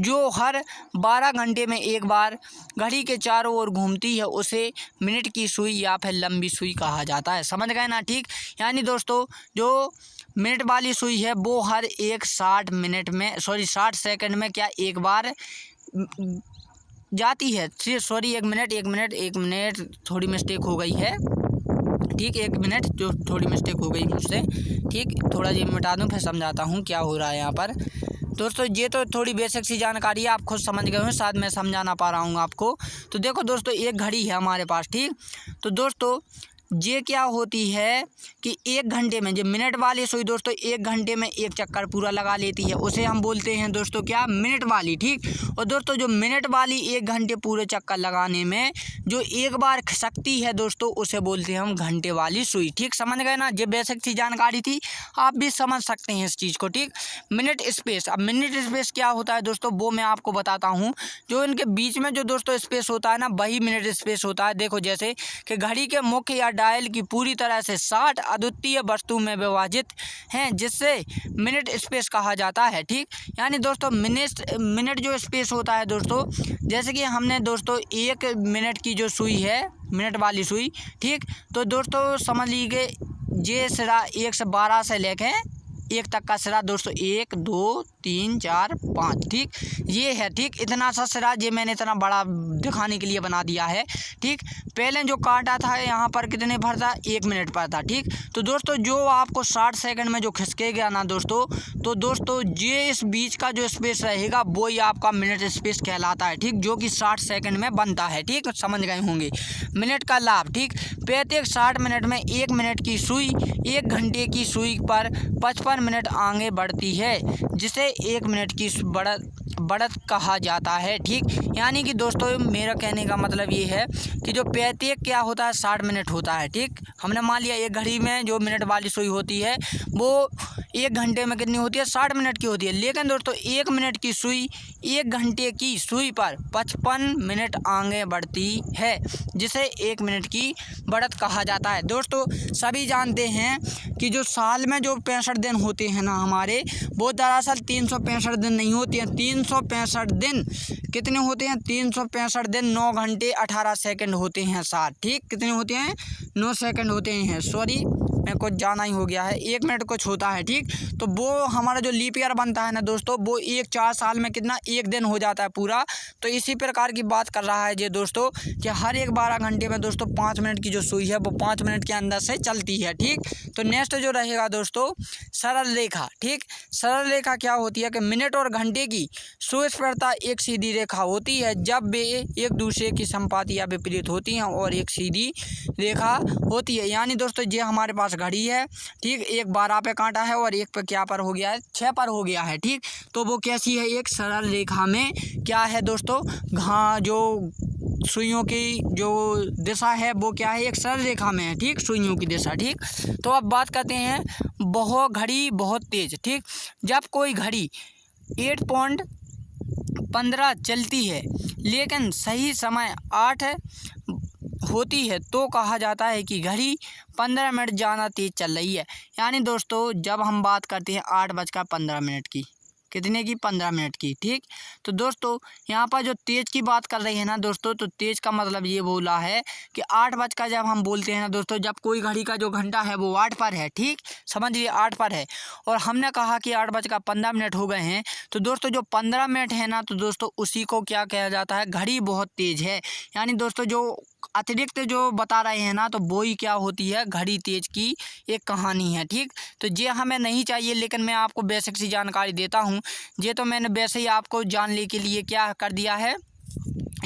जो हर 12 घंटे में एक बार घड़ी के चारों ओर घूमती है उसे मिनट की सुई या फिर लंबी सुई कहा जाता है। समझ गए ना। ठीक, यानी दोस्तों जो मिनट वाली सुई है वो हर 60 सेकंड में क्या एक बार जाती है। एक मिनट थोड़ी मिस्टेक हो गई है। ठीक, 1 मिनट जो थोड़ी मिस्टेक हो गई मुझसे। ठीक, थोड़ा ये मिटा दूँ फिर समझाता हूँ क्या हो रहा है यहाँ पर। दोस्तों ये तो थोड़ी बेसिक सी जानकारी है, आप खुद समझ गए हो, शायद मैं समझा ना पा रहा हूँ आपको। तो देखो दोस्तों एक घड़ी है हमारे पास। ठीक, तो दोस्तों ये क्या होती है कि 1 घंटे में, जो मिनट वाली सुई दोस्तों 1 घंटे में एक चक्कर पूरा लगा लेती है उसे हम बोलते हैं दोस्तों क्या, मिनट वाली। ठीक, और दोस्तों जो मिनट वाली 1 घंटे पूरे चक्कर लगाने में जो एक बार खिसकती है दोस्तों उसे बोलते हैं हम घंटे वाली सुई। ठीक, समझ गए ना। ये बेसिक सी जानकारी थी, आप भी समझ सकते हैं इस चीज़ को। ठीक, मिनट स्पेस, अब मिनट स्पेस क्या होता है दोस्तों वो मैं आपको बताता हूँ। जो इनके बीच में जो दोस्तों स्पेस होता है ना वही मिनट स्पेस होता है। देखो जैसे कि घड़ी के मुख्य या डायल की पूरी तरह से 60 अद्वितीय वस्तु में विभाजित हैं जिससे मिनट स्पेस कहा जाता है। ठीक, यानी दोस्तों मिनट जो स्पेस होता है दोस्तों, जैसे कि हमने दोस्तों 1 मिनट की जो सुई है मिनट वाली सुई। ठीक, तो दोस्तों समझ लीजिए ये सिरा 1 से 12 से लेके 1 तक का सिरा दोस्तों 1 2 3 4 5 ठीक, ये है ठीक। इतना सा सिरा ये मैंने इतना बड़ा दिखाने के लिए बना दिया है ठीक। पहले जो काटा था यहाँ पर कितने पर था, 1 मिनट पर था ठीक। तो दोस्तों जो आपको 60 सेकंड में जो खिसकेगा ना दोस्तों, तो दोस्तों ये इस बीच का जो स्पेस रहेगा वो ही आपका मिनट स्पेस कहलाता है ठीक, जो कि 60 सेकंड में बनता है ठीक, समझ गए होंगे। मिनट का लाभ ठीक, प्रत्येक 60 मिनट में 1 मिनट की सुई 1 घंटे की सुई पर 55 मिनट आगे बढ़ती है, जिसे 1 मिनट की बढ़त कहा जाता है ठीक। यानी कि दोस्तों मेरा कहने का मतलब ये है कि जो प्रत्येक क्या होता है 60 मिनट होता है ठीक। हमने मान लिया एक घड़ी में जो मिनट वाली सुई होती है वो 1 घंटे में कितनी होती है, 60 मिनट की होती है। लेकिन दोस्तों 1 मिनट की सुई 1 घंटे की सुई पर 55 मिनट आगे बढ़ती है, जिसे 1 मिनट की बढ़त कहा जाता है। दोस्तों सभी जानते हैं कि जो साल में जो 65 दिन होते हैं ना हमारे, वो दरअसल 365 दिन नहीं होते हैं। 365 दिन कितने होते हैं, 365 दिन 9 घंटे 18 सेकंड होते हैं साथ ठीक। कितने होते हैं, 9 सेकंड होते हैं, सॉरी मेरे को जाना ही हो गया है, 1 मिनट कुछ होता है ठीक। तो वो हमारा जो लीप ईयर बनता है ना दोस्तों, वो 4 साल में कितना 1 दिन हो जाता है पूरा। तो इसी प्रकार की बात कर रहा है ये दोस्तों कि हर एक 12 घंटे में दोस्तों 5 मिनट की जो सुई है वो 5 मिनट के अंदर से चलती है ठीक। तो नेक्स्ट जो रहेगा दोस्तों सरल रेखा ठीक। सरल रेखा क्या होती है कि मिनट और घंटे की सुस्परता एक सीधी रेखा होती है जब वे एक दूसरे की संपाति या विपरीत होती हैं और एक सीधी रेखा होती है। यानी दोस्तों ये हमारे पास घड़ी है ठीक, एक 12 पे कांटा है और एक पे क्या पर हो गया है, 6 पर हो गया है ठीक। तो वो कैसी है, एक सरल रेखा में क्या है दोस्तों, जो सुइयों की जो दिशा है वो क्या है, एक सरल रेखा में है ठीक, सुइयों की दिशा ठीक। तो अब बात करते हैं घड़ी बहुत तेज ठीक। जब कोई घड़ी 8.15 चलती है लेकिन सही समय 8 होती है तो कहा जाता है कि घड़ी 15 मिनट ज़्यादा तेज़ चल रही है। यानी दोस्तों जब हम बात करते हैं 8:15 की, कितने की, 15 मिनट की ठीक। तो दोस्तों यहाँ पर जो तेज़ की बात कर रही है ना दोस्तों, तो तेज़ का मतलब ये बोला है कि 8 बज का जब हम बोलते हैं ना दोस्तों, जब कोई घड़ी का जो घंटा है वो 8 पर है ठीक, समझिए 8 पर है, और हमने कहा कि 8:15 हो गए हैं, तो दोस्तों जो 15 मिनट है ना, तो दोस्तों उसी को क्या कहा जाता है, घड़ी बहुत तेज़ है। यानी दोस्तों जो अतिरिक्त जो बता रहे हैं ना, तो वो ही क्या होती है, घड़ी तेज की एक कहानी है ठीक। तो ये हमें नहीं चाहिए, लेकिन मैं आपको बेसिक सी जानकारी देता हूँ। ये तो मैंने वैसे ही आपको जानने के लिए क्या कर दिया है,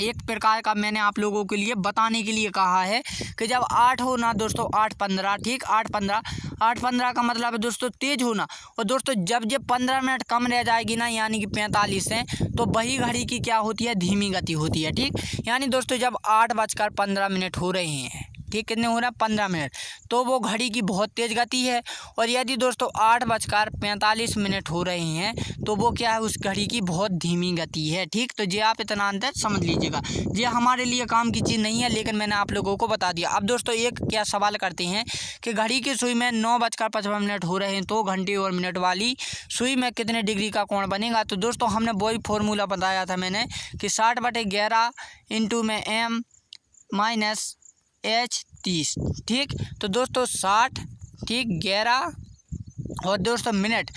एक प्रकार का मैंने आप लोगों के लिए बताने के लिए कहा है कि जब 8 हो ना दोस्तों, 8:15 ठीक, 8:15 का मतलब है दोस्तों तेज होना। और दोस्तों जब ये 15 मिनट कम रह जाएगी ना, यानी कि 45 से, तो वही घड़ी की क्या होती है, धीमी गति होती है ठीक। यानी दोस्तों जब 8:15 हो रहे हैं ठीक, कितने हो रहा है, 15 मिनट, तो वो घड़ी की बहुत तेज़ गति है। और यदि दोस्तों 8:45 हो रहे हैं तो वो क्या है, उस घड़ी की बहुत धीमी गति है ठीक। तो ये आप इतना अंतर समझ लीजिएगा, ये हमारे लिए काम की चीज़ नहीं है, लेकिन मैंने आप लोगों को बता दिया। अब दोस्तों एक क्या सवाल करते हैं कि घड़ी की सुई में 9:55 हो रहे हैं, तो घंटे और मिनट वाली सुई में कितने डिग्री का कोण बनेगा। तो दोस्तों हमने वही फॉर्मूला बताया था मैंने कि 60/11 इंटू में m माइनस h 30 ठीक। तो दोस्तों 60 ठीक, 11 और दोस्तों मिनट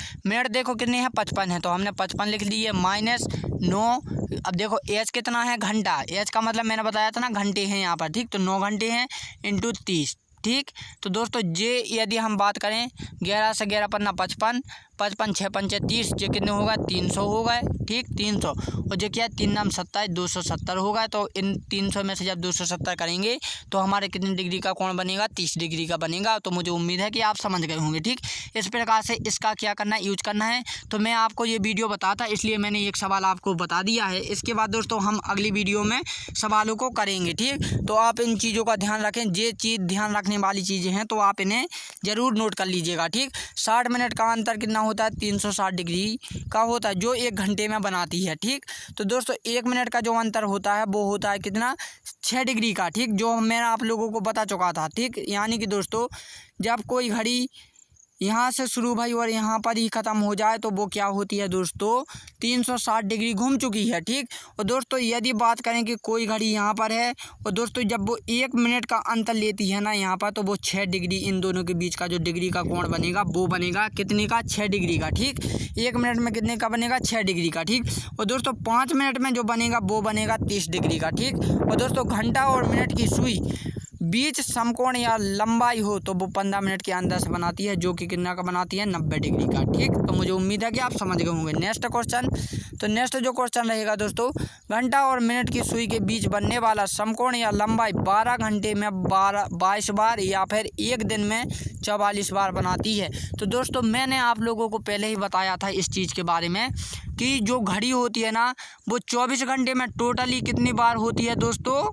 देखो कितने हैं, 55 है, तो हमने 55 लिख दिए, माइनस 9। अब देखो एच कितना है, घंटा, एच का मतलब मैंने बताया था ना घंटे हैं यहाँ पर ठीक। तो 9 घंटे हैं इंटू 30 ठीक। तो दोस्तों ये यदि हम बात करें 11 से 11 पन्ना 55, 55 6 पंचे 30, ये कितने होगा, 300 हो गए ठीक, 300। और जो क्या 3 नाम 27, 270 हो गए। तो इन 300 में से जब 270 करेंगे तो हमारे कितने डिग्री का कोण बनेगा, 30 डिग्री का बनेगा। तो मुझे उम्मीद है कि आप समझ गए होंगे ठीक। इस प्रकार से इसका क्या करना है, यूज करना है। तो मैं आपको ये वीडियो बताता, इसलिए मैंने एक सवाल आपको बता दिया है। इसके बाद दोस्तों हम अगली वीडियो में सवालों को करेंगे ठीक। तो आप इन चीज़ों का ध्यान रखें, ये चीज़ ध्यान रखने वाली चीज़ें हैं, तो आप इन्हें ज़रूर नोट कर लीजिएगा ठीक। 60 मिनट का अंतर कितना होता है, 360 डिग्री का होता है, जो 1 घंटे में बनाती है ठीक। तो दोस्तों 1 मिनट का जो अंतर होता है वो होता है कितना, 6 डिग्री का ठीक, जो मैं आप लोगों को बता चुका था ठीक। यानी कि दोस्तों जब कोई घड़ी यहाँ से शुरू भाई और यहाँ पर ही ख़त्म हो जाए तो वो क्या होती है दोस्तों 360 डिग्री घूम चुकी है। ठीक। और दोस्तों यदि बात करें कि कोई घड़ी यहाँ पर है और दोस्तों जब वो 1 मिनट का अंतर लेती है ना यहाँ पर, तो वो 6 डिग्री इन दोनों के बीच का जो डिग्री का कोण बनेगा वो बनेगा कितने का, 6 डिग्री का। ठीक। 1 मिनट में कितने का बनेगा, 6 डिग्री का। ठीक। और दोस्तों 5 मिनट में जो बनेगा वो बनेगा 30 डिग्री का। ठीक। और दोस्तों घंटा और मिनट की सुई बीच समकोण या लंबाई हो तो वो 15 मिनट के अंदर से बनाती है, जो कि कितना का बनाती है, 90 डिग्री का। ठीक। तो मुझे उम्मीद है कि आप समझ गए होंगे। नेक्स्ट क्वेश्चन, तो नेक्स्ट जो क्वेश्चन रहेगा दोस्तों, घंटा और मिनट की सुई के बीच बनने वाला समकोण या लंबाई 12 घंटे में 22 बार या फिर एक दिन में 44 बार बनाती है। तो दोस्तों मैंने आप लोगों को पहले ही बताया था इस चीज़ के बारे में कि जो घड़ी होती है ना वो 24 घंटे में टोटली कितनी बार होती है दोस्तों,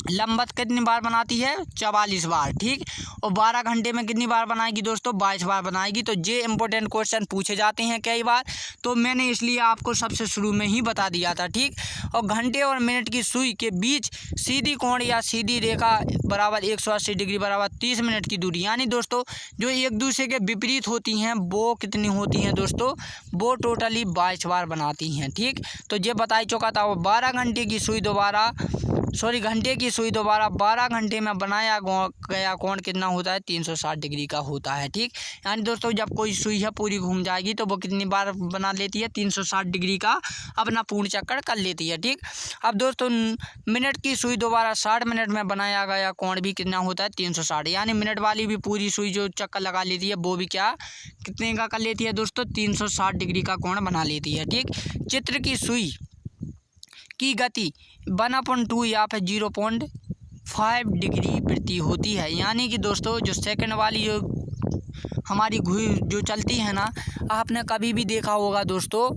लंबत कितनी बार बनाती है, 44 बार। ठीक। और 12 घंटे में कितनी बार बनाएगी दोस्तों, 22 बार बनाएगी। तो ये इंपॉर्टेंट क्वेश्चन पूछे जाते हैं कई बार, तो मैंने इसलिए आपको सबसे शुरू में ही बता दिया था। ठीक। और घंटे और मिनट की सुई के बीच सीधी कोण या सीधी रेखा बराबर 180 डिग्री बराबर 30 मिनट की दूरी, यानी दोस्तों जो एक दूसरे के विपरीत होती हैं वो कितनी होती हैं दोस्तों, वो टोटली 22 बार बनाती हैं। ठीक। तो ये बता ही चुका था। वो 12 घंटे की सुई दोबारा घंटे की सुई दोबारा 12 घंटे में बनाया गया कोण कितना होता है, 360 डिग्री का होता है। ठीक। यानी दोस्तों जब कोई सुई है पूरी घूम जाएगी तो वो कितनी बार बना लेती है, 360 डिग्री का अपना पूर्ण चक्कर कर लेती है। ठीक। अब दोस्तों मिनट की सुई दोबारा 60 मिनट में बनाया गया कोण भी कितना होता है, 360, यानी मिनट वाली भी पूरी सुई जो चक्कर लगा लेती है वो भी क्या कितने का कर लेती है दोस्तों, 360 डिग्री का कोण बना लेती है। ठीक। चित्र की सुई की गति 1/2 या फिर 0.5 डिग्री प्रति होती है, यानी कि दोस्तों जो सेकंड वाली जो हमारी घुई जो चलती है ना, आपने कभी भी देखा होगा दोस्तों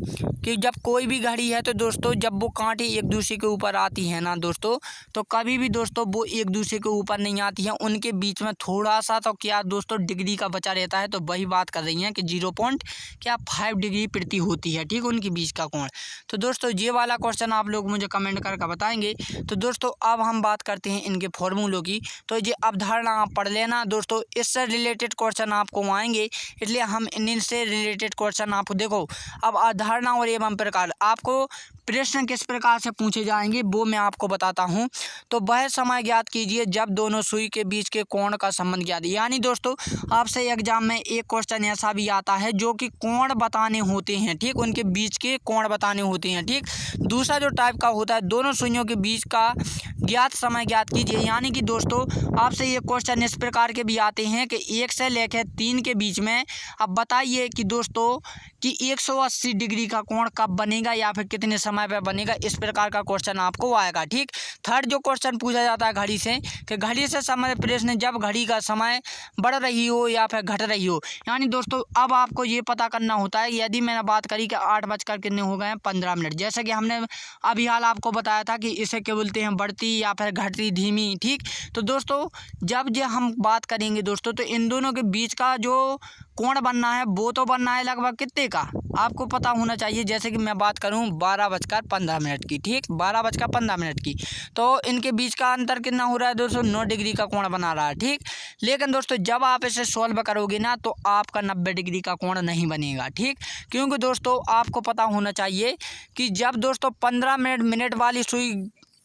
कि जब कोई भी घड़ी है तो दोस्तों जब वो कांटे एक दूसरे के ऊपर आती है ना दोस्तों, तो कभी भी दोस्तों वो एक दूसरे के ऊपर नहीं आती है, उनके बीच में थोड़ा सा तो क्या दोस्तों डिग्री का बचा रहता है। तो वही बात कर रही हैं कि 0.5 डिग्री प्रति होती है। ठीक। उनके बीच का कोण। तो दोस्तों ये वाला क्वेश्चन आप लोग मुझे कमेंट करके बताएंगे। तो दोस्तों अब हम बात करते हैं इनके फॉर्मूलों की। तो ये अवधारणा आप पढ़ लेना दोस्तों, इससे रिलेटेड क्वेश्चन आपको आएंगे, इसलिए हम इनसे रिलेटेड क्वेश्चन आपको देखो। अब अवधारणा और एवं प्रकार आपको प्रश्न किस प्रकार से पूछे जाएंगे वो मैं आपको बताता हूं। तो वह समय ज्ञात कीजिए जब दोनों सुई के बीच के कोण का संबंध ज्ञात, यानी दोस्तों आपसे एग्जाम में एक क्वेश्चन ऐसा भी आता है जो कि कोण बताने होते हैं। ठीक। उनके बीच के कोण बताने होते हैं। ठीक। दूसरा जो टाइप का होता है दोनों सुइयों के बीच का ज्ञात समय ज्ञात कीजिए, यानी कि दोस्तों आपसे ये क्वेश्चन इस प्रकार के भी आते हैं कि 1 से लेकर 3 के बीच में अब बताइए कि दोस्तों कि 180 डिग्री का कोण कब बनेगा या फिर कितने समय पे बनेगा, इस प्रकार का क्वेश्चन आपको आएगा। ठीक। थर्ड जो क्वेश्चन पूछा जाता है घड़ी से कि घड़ी से समय प्रश्न जब घड़ी का समय बढ़ रही हो या फिर घट रही हो, यानी दोस्तों अब आपको ये पता करना होता है। यदि मैंने बात करी कि 8 बजकर कितने हो गए हैं, 15 मिनट, जैसे कि हमने अभी हाल आपको बताया था कि इसे क्या बोलते हैं, बढ़ती या फिर घटती धीमी। ठीक। तो दोस्तों जब ये हम बात करेंगे दोस्तों तो इन दोनों के बीच का जो कोण बनना है वो तो बनना है लगभग कितने का आपको पता होना चाहिए। जैसे कि मैं बात करूं 12:15 की। ठीक। 12:15 की, तो इनके बीच का अंतर कितना हो रहा है दोस्तों, 9 डिग्री का कोण बना रहा है। ठीक। लेकिन दोस्तों जब आप इसे सॉल्व करोगे ना तो आपका 90 डिग्री का कोण नहीं बनेगा। ठीक। क्योंकि दोस्तों आपको पता होना चाहिए कि जब दोस्तों 15 मिनट वाली सुई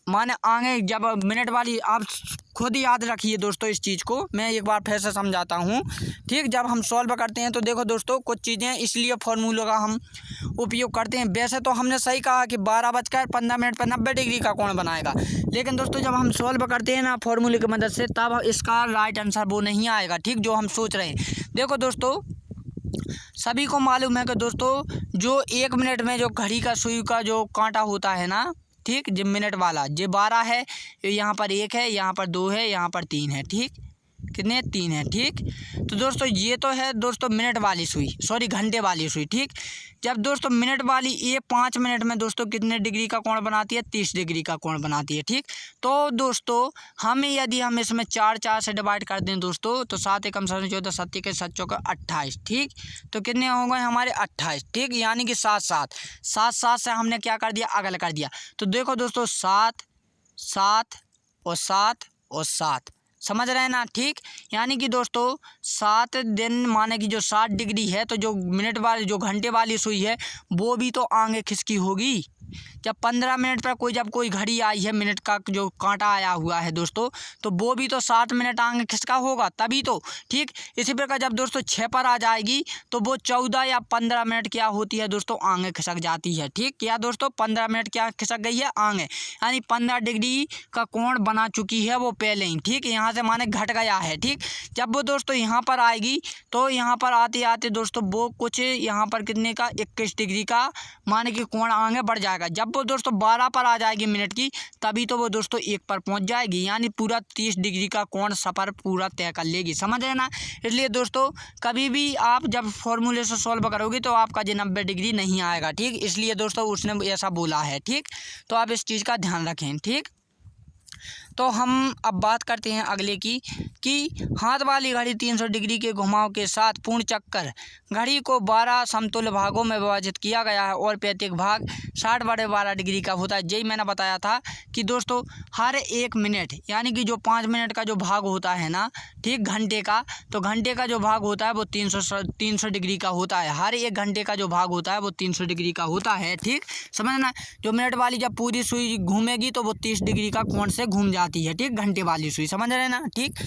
माने आगे जब मिनट वाली, आप खुद ही याद रखिए दोस्तों इस चीज़ को, मैं एक बार फिर से समझाता हूँ। ठीक। जब हम सॉल्व करते हैं तो देखो दोस्तों कुछ चीज़ें इसलिए फार्मूलों का हम उपयोग करते हैं। वैसे तो हमने सही कहा कि 12:15 पर 90 डिग्री का कोण बनाएगा, लेकिन दोस्तों जब हम सॉल्व करते हैं ना फार्मूले की मदद से तब इसका राइट आंसर वो नहीं आएगा। ठीक। जो हम सोच रहे हैं, देखो दोस्तों सभी को मालूम है कि दोस्तों जो 1 मिनट में जो घड़ी का सुई का जो कांटा होता है ना, ठीक, जो मिनट वाला ये 12 है, यहाँ पर 1 है, यहाँ पर 2 है, यहाँ पर 3 है। ठीक। कितने, 3 है। ठीक। तो दोस्तों ये तो है दोस्तों मिनट वाली सुई, सॉरी घंटे वाली सुई। ठीक। जब दोस्तों मिनट वाली ये 5 मिनट में दोस्तों कितने डिग्री का कोण बनाती है, 30 डिग्री का कोण बनाती है। ठीक। तो दोस्तों हमें यदि हम इसमें 4 से डिवाइड कर दें दोस्तों तो 7 एकम 14 7 के 7 चौका 28। ठीक। तो कितने हो गए हमारे 28। ठीक। यानी कि 7 से हमने क्या कर दिया, अगल कर दिया। तो देखो दोस्तों 7 7 और 7 और 7 समझ रहे हैं ना। ठीक, यानी कि दोस्तों 7 दिन माने कि जो 60 डिग्री है तो जो मिनट वाली जो घंटे वाली सुई है वो भी तो आगे खिसकी होगी। जब 15 मिनट पर जब कोई घड़ी आई है मिनट का जो कांटा आया हुआ है दोस्तों, तो वो भी तो 7 मिनट आगे खिसका होगा तभी तो। ठीक, इसी प्रकार जब दोस्तों 6 पर आ जाएगी तो वो 14 या 15 मिनट क्या होती है दोस्तों, आगे खिसक जाती है। ठीक, क्या दोस्तों 15 मिनट क्या खिसक गई है आगे, यानी 15 डिग्री का कोण बना चुकी है वो पहले ही। ठीक, यहाँ से माने घट गया है। ठीक, जब वो दोस्तों यहाँ पर आएगी तो यहाँ पर आते आते दोस्तों वो कुछ यहाँ पर कितने का 21 डिग्री का माने कि कोण आगे बढ़ जाएगा। जब वो दोस्तों 12 पर आ जाएगी मिनट की तभी तो वो दोस्तों 1 पर पहुंच जाएगी, यानी पूरा 30 डिग्री का कोण सफ़र पूरा तय कर लेगी। समझ रहे ना। इसलिए दोस्तों कभी भी आप जब फॉर्मूले से सॉल्व करोगे तो आपका जो 90 डिग्री नहीं आएगा। ठीक, इसलिए दोस्तों उसने ऐसा बोला है। ठीक, तो आप इस चीज़ का ध्यान रखें। ठीक, तो हम अब बात करते हैं अगले की कि हाथ वाली घड़ी 300 डिग्री के घुमाव के साथ पूर्ण चक्कर घड़ी को 12 समतुल्य भागों में विभाजित किया गया है और प्रत्येक भाग 60/12 डिग्री का होता है। यही मैंने बताया था कि दोस्तों हर 1 मिनट यानी कि जो 5 मिनट का जो भाग होता है ना, ठीक, घंटे का, तो घंटे का जो भाग होता है वो 300 डिग्री का होता है। हर 1 घंटे का जो भाग होता है वो 300 डिग्री का होता है। ठीक, समझना। जो मिनट वाली जब पूरी सुई घूमेगी तो वो 30 डिग्री का कोण से घूम जाती है। ठीक, घंटे वाली सुई, समझ रहे हैं ना। ठीक,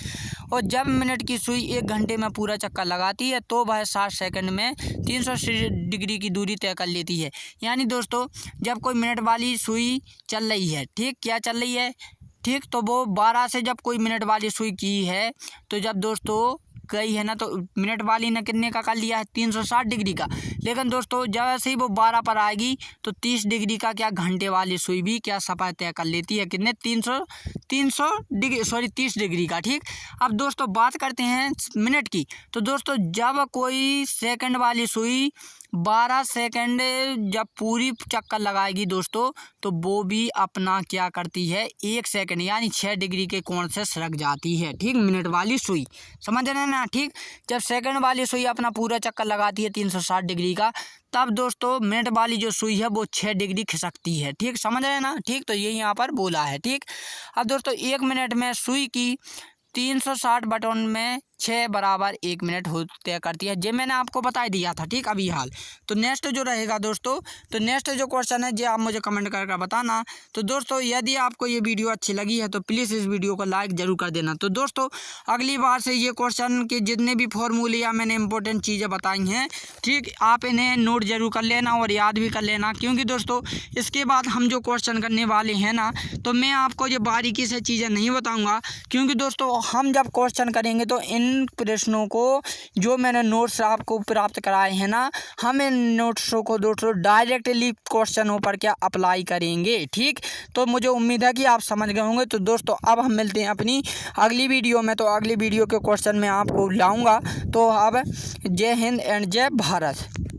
और जब मिनट की सुई 1 घंटे में पूरा चक्कर लगाती है तो वह 60 सेकंड में 300 डिग्री की दूरी तय कर लेती है। यानी दोस्तों जब कोई मिनट वाली सुई चल रही है, ठीक, क्या चल रही है, ठीक, तो वो 12 से जब कोई मिनट वाली सुई की है तो जब दोस्तों गई है ना तो मिनट वाली ने कितने का कर लिया है 360 डिग्री का। लेकिन दोस्तों जैसे ही वो 12 पर आएगी तो 30 डिग्री का क्या घंटे वाली सुई भी क्या सफाई तय कर लेती है, कितने 300 डिग्री, सॉरी 30 डिग्री का। ठीक, अब दोस्तों बात करते हैं मिनट की। तो दोस्तों जब कोई सेकंड वाली सुई 12 सेकंड जब पूरी चक्कर लगाएगी दोस्तों तो वो भी अपना क्या करती है 1 सेकंड यानी 6 डिग्री के कोण से सरक जाती है। ठीक, मिनट वाली सुई, समझ रहे हैं ना। ठीक, जब सेकंड वाली सुई अपना पूरा चक्कर लगाती है 360 डिग्री का तब दोस्तों मिनट वाली जो सुई है वो 6 डिग्री खिसकती है। ठीक, समझ रहे हैं ना। ठीक, तो यही यहाँ पर बोला है। ठीक, अब दोस्तों 1 मिनट में सुई की 360 बटन में 6 बराबर 1 मिनट हो तय करती है। ये मैंने आपको बता दिया था। ठीक, अभी हाल। तो नेक्स्ट जो रहेगा दोस्तों, तो नेक्स्ट जो क्वेश्चन है जो आप मुझे कमेंट करके बताना। तो दोस्तों यदि आपको ये वीडियो अच्छी लगी है तो प्लीज़ इस वीडियो को लाइक ज़रूर कर देना। तो दोस्तों अगली बार से ये क्वेश्चन के जितने भी फॉर्मूले या मैंने इंपॉर्टेंट चीज़ें बताई हैं, ठीक, आप इन्हें नोट जरूर कर लेना और याद भी कर लेना, क्योंकि दोस्तों इसके बाद हम जो क्वेश्चन करने वाले हैं ना तो मैं आपको ये बारीकी से चीज़ें नहीं बताऊँगा, क्योंकि दोस्तों हम जब क्वेश्चन करेंगे तो इन प्रश्नों को जो मैंने नोट्स आपको प्राप्त कराए हैं ना, हम इन नोट्सों को दोस्तों डायरेक्टली क्वेश्चनों पर क्या अप्लाई करेंगे। ठीक, तो मुझे उम्मीद है कि आप समझ गए होंगे। तो दोस्तों अब हम मिलते हैं अपनी अगली वीडियो में। तो अगली वीडियो के क्वेश्चन में आपको लाऊंगा। तो अब जय हिंद एंड जय भारत।